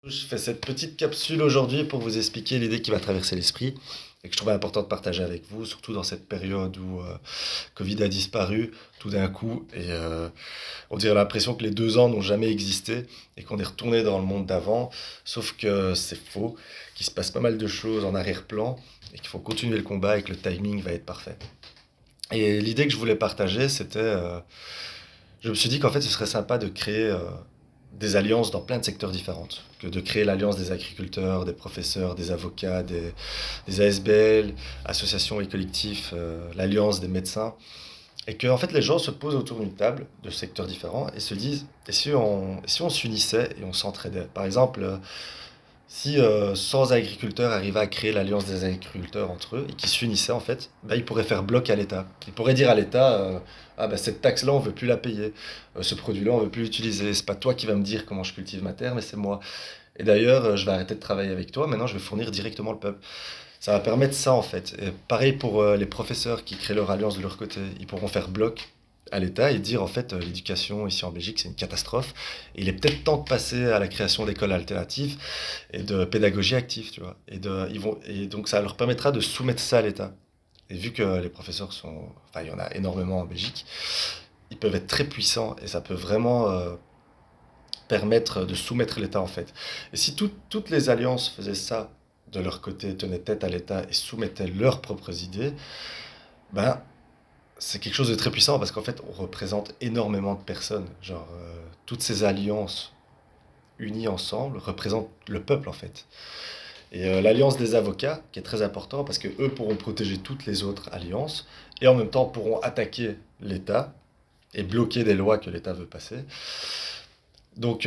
Je fais cette petite capsule aujourd'hui pour vous expliquer l'idée qui m'a traversé l'esprit et que je trouvais important de partager avec vous, surtout dans cette période où Covid a disparu tout d'un coup et on dirait l'impression que les 2 ans n'ont jamais existé et qu'on est retourné dans le monde d'avant, sauf que c'est faux, qu'il se passe pas mal de choses en arrière-plan et qu'il faut continuer le combat et que le timing va être parfait. Et l'idée que je voulais partager, je me suis dit qu'en fait, ce serait sympa de créer des alliances dans plein de secteurs différents. Que de créer l'alliance des agriculteurs, des professeurs, des avocats, des ASBL, associations et collectifs, l'alliance des médecins. Et que en fait, les gens se posent autour d'une table de secteurs différents et se disent, et si on s'unissait et on s'entraidait. Par exemple, si 100 agriculteurs arrivaient à créer l'alliance des agriculteurs entre eux et qui s'unissaient en fait, bah, ils pourraient faire bloc à l'État. Ils pourraient dire à l'État, ah bah cette taxe-là on veut plus la payer, ce produit-là on veut plus l'utiliser. C'est pas toi qui vas me dire comment je cultive ma terre, mais c'est moi. Et d'ailleurs, je vais arrêter de travailler avec toi. Maintenant, je vais fournir directement le peuple. Ça va permettre ça en fait. Et pareil pour les professeurs qui créent leur alliance de leur côté. Ils pourront faire bloc à l'État et dire en fait l'éducation ici en Belgique c'est une catastrophe. Et il est peut-être temps de passer à la création d'écoles alternatives et de pédagogie active, tu vois. Et donc ça leur permettra de soumettre ça à l'État. Et vu que les professeurs sont, enfin il y en a énormément en Belgique, ils peuvent être très puissants et ça peut vraiment permettre de soumettre l'État en fait. Et si toutes les alliances faisaient ça de leur côté, tenaient tête à l'État et soumettaient leurs propres idées, ben c'est quelque chose de très puissant parce qu'en fait on représente énormément de personnes. Genre toutes ces alliances unies ensemble représentent le peuple en fait. Et l'alliance des avocats, qui est très important parce que eux pourront protéger toutes les autres alliances et en même temps pourront attaquer l'État et bloquer des lois que l'État veut passer. Donc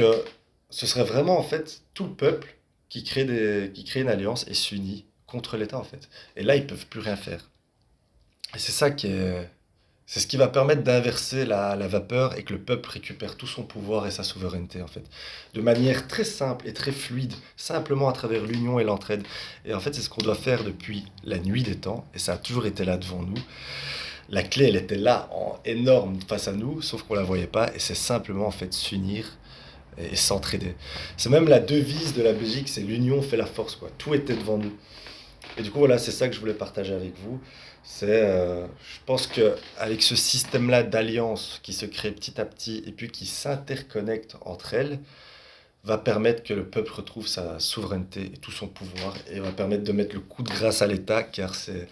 ce serait vraiment en fait tout le peuple qui crée une alliance et s'unit contre l'État en fait. Et là ils peuvent plus rien faire. Et c'est ce qui va permettre d'inverser la vapeur et que le peuple récupère tout son pouvoir et sa souveraineté en fait. De manière très simple et très fluide, simplement à travers l'union et l'entraide. Et en fait c'est ce qu'on doit faire depuis la nuit des temps et ça a toujours été là devant nous. La clé elle était là en énorme face à nous, sauf qu'on la voyait pas et c'est simplement en fait s'unir et s'entraider. C'est même la devise de la Belgique, c'est l'union fait la force quoi. Tout était devant nous. Et du coup, voilà, c'est ça que je voulais partager avec vous. Je pense que avec ce système-là d'alliance qui se crée petit à petit et puis qui s'interconnecte entre elles, va permettre que le peuple retrouve sa souveraineté et tout son pouvoir et va permettre de mettre le coup de grâce à l'État, car c'est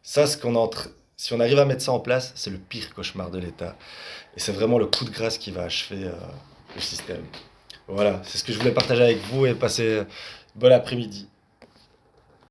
ça ce qu'on entre. Si on arrive à mettre ça en place, c'est le pire cauchemar de l'État. Et c'est vraiment le coup de grâce qui va achever le système. Voilà, c'est ce que je voulais partager avec vous et passer bon après-midi.